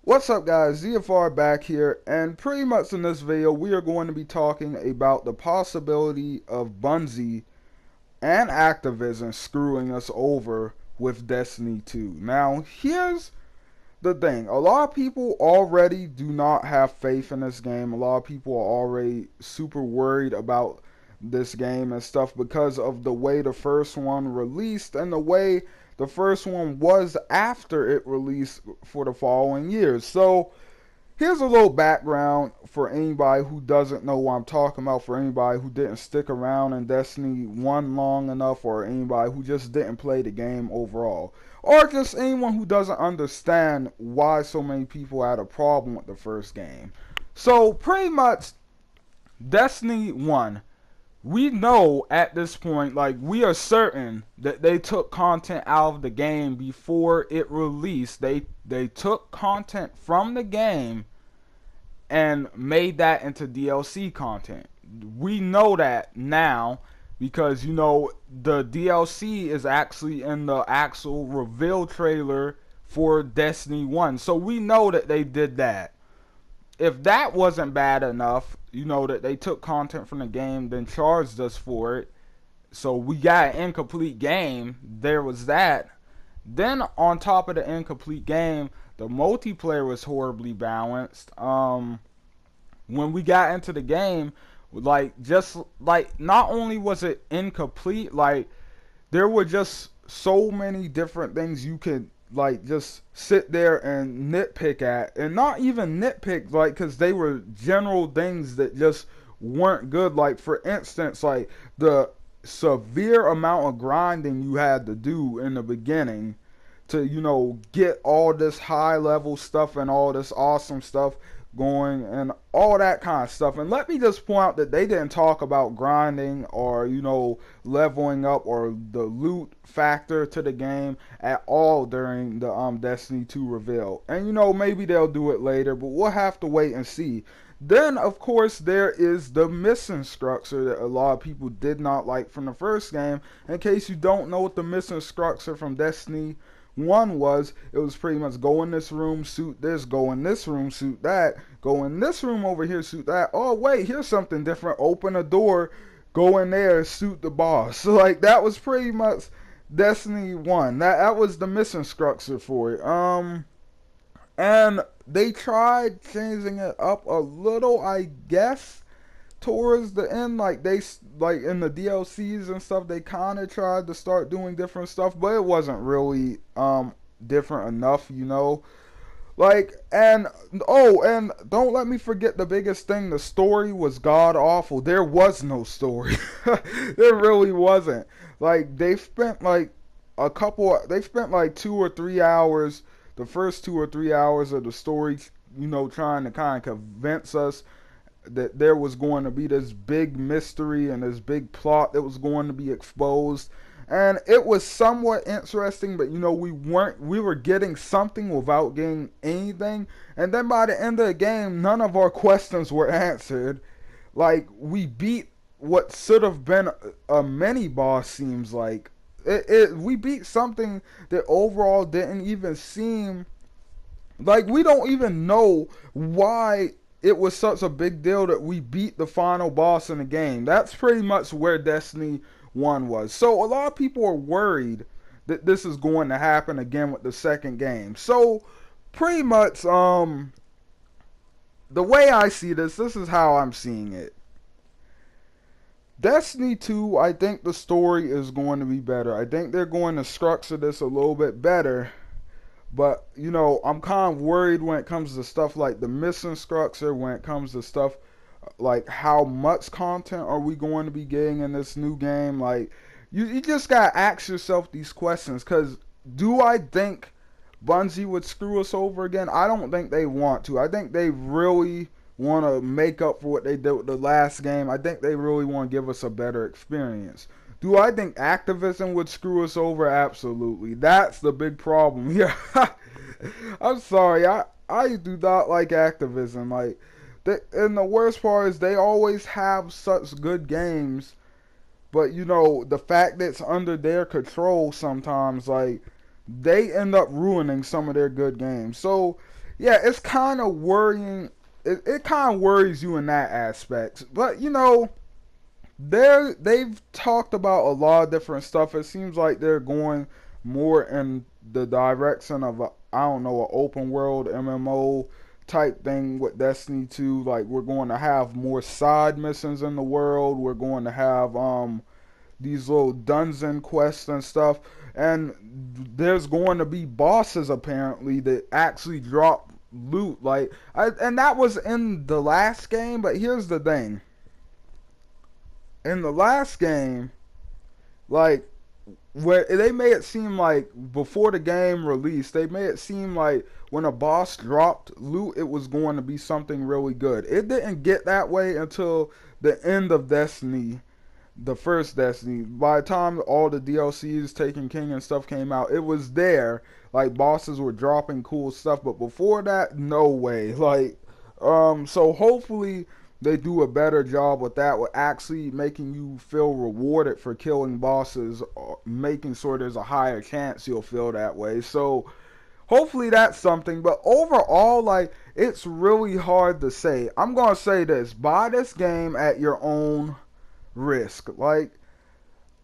What's up guys, ZFR back here, and pretty much in this video we are going to be talking about the possibility of Bungie and Activision screwing us over with Destiny 2. Now here's the thing, a lot of people already do not have faith in this game. A lot of people are already super worried about this game and stuff because of the way the first one released and the way the first one was after it released for the following years. So here's a little background for anybody who doesn't know what I'm talking about, for anybody who didn't stick around in Destiny 1 long enough, or anybody who just didn't play the game overall, or just anyone who doesn't understand why so many people had a problem with the first game. So pretty much Destiny 1, we know at this point, like, we are certain that they took content out of the game before it released. They took content from the game and made that into DLC content. We know that now because, you know, the DLC is actually in the actual reveal trailer for Destiny 1. So we know that they did that. If that wasn't bad enough, you know, that they took content from the game, then charged us for it, so we got an incomplete game, there was that. Then on top of the incomplete game, the multiplayer was horribly balanced. When we got into the game, like, just like, not only was it incomplete, like, there were just so many different things you could, like, just sit there and nitpick at, and not even nitpick, like, because they were general things that just weren't good. Like, for instance, like, the severe amount of grinding you had to do in the beginning to, you know, get all this high level stuff and all this awesome stuff going and all that kind of stuff. And let me just point out that they didn't talk about grinding or, you know, leveling up or the loot factor to the game at all during the Destiny 2 reveal. And, you know, maybe they'll do it later, but we'll have to wait and see. Then, of course, there is the mission structure that a lot of people did not like from the first game. In case you don't know what the mission structure from Destiny 1 was, it was pretty much go in this room, suit this, go in this room, suit that, go in this room over here, suit that. Oh wait, here's something different. Open a door, go in there, suit the boss. So, like, that was pretty much Destiny 1. That was the mission structure for it. And they tried changing it up a little, I guess, towards the end. Like, they, like, in the DLCs and stuff, they kind of tried to start doing different stuff, but it wasn't really different enough, you know. Like, and oh, and don't let me forget the biggest thing, the story was god awful. There was no story. There really wasn't. Like, they spent like they spent like 2 or 3 hours, the first 2 or 3 hours of the story, you know, trying to kind of convince us that there was going to be this big mystery and this big plot that was going to be exposed. And it was somewhat interesting, but, you know, we were getting something without getting anything. And then by the end of the game, none of our questions were answered. Like, we beat what should have been a mini boss, seems like. We beat something that overall didn't even seem like, we don't even know why it was such a big deal that we beat the final boss in the game. That's pretty much where Destiny 1 was. So a lot of people are worried that this is going to happen again with the second game. So pretty much the way I see this is how I'm seeing it. Destiny 2, I think the story is going to be better. I think they're going to structure this a little bit better. But, you know, I'm kind of worried when it comes to stuff like the mission structure, when it comes to stuff like how much content are we going to be getting in this new game. Like, you just got to ask yourself these questions, because do I think Bungie would screw us over again? I don't think they want to. I think they really want to make up for what they did with the last game. I think they really want to give us a better experience. Do I think Activision would screw us over? Absolutely. That's the big problem here. I'm sorry. I do not like Activision. Like, and the worst part is they always have such good games, but, you know, the fact that it's under their control sometimes, like, they end up ruining some of their good games. So yeah, it's kind of worrying. It kind of worries you in that aspect. But they've talked about a lot of different stuff. It seems like they're going more in the direction of I don't know, an open world MMO type thing with Destiny 2. Like we're going to have more side missions in the world. We're going to have these little dungeon quests and stuff. And there's going to be bosses apparently that actually drop loot. And that was in the last game. But here's the thing: in the last game, like where they made it seem like before the game released, they made it seem like when a boss dropped loot, it was going to be something really good. It didn't get that way until the end of Destiny, the first Destiny. By the time all the DLCs, Taken King and stuff came out, it was there. Like bosses were dropping cool stuff, but before that, no way. So hopefully they do a better job with that, with actually making you feel rewarded for killing bosses, or making sure there's a higher chance you'll feel that way. So hopefully that's something. But overall, it's really hard to say. I'm gonna say this: buy this game at your own risk.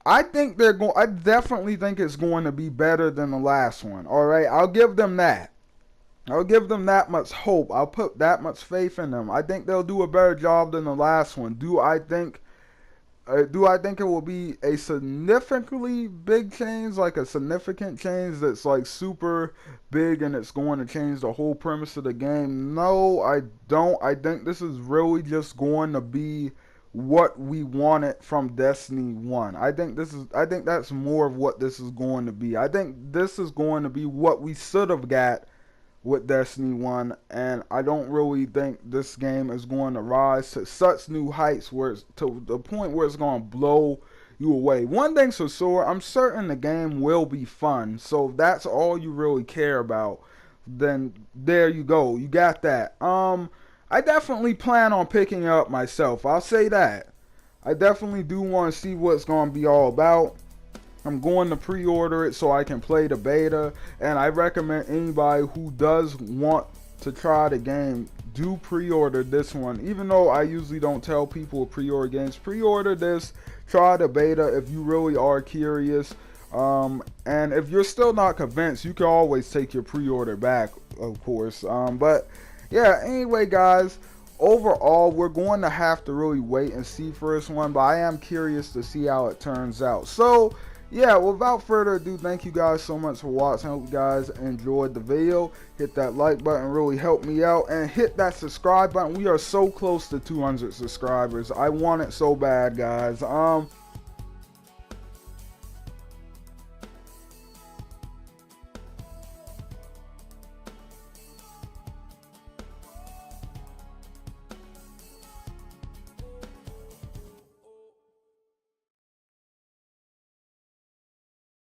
I think I definitely think it's going to be better than the last one. All right, I'll give them that. I'll give them that much hope. I'll put that much faith in them. I think they'll do a better job than the last one. Do I think it will be a significantly big change, like a significant change that's like super big and it's going to change the whole premise of the game? No, I don't. I think this is really just going to be what we wanted from Destiny 1. I think that's more of what this is going to be. I think this is going to be what we should have got with Destiny 1, and I don't really think this game is going to rise to such new heights where it's to the point where it's going to blow you away. One thing's for sure, I'm certain the game will be fun, so if that's all you really care about, then there you go, you got that. I definitely plan on picking it up myself, I'll say that. I definitely do want to see what it's going to be all about. I'm going to pre-order it so I can play the beta, and I recommend anybody who does want to try the game, do pre-order this one. Even though I usually don't tell people to pre-order games, pre-order this, try the beta if you really are curious. And if you're still not convinced, you can always take your pre-order back, of course. But yeah, anyway guys, overall we're going to have to really wait and see for this one, but I am curious to see how it turns out. So yeah, without further ado, thank you guys so much for watching. I hope you guys enjoyed the video. Hit that like button, really help me out, and hit that subscribe button. We are so close to 200 subscribers. I want it so bad, guys.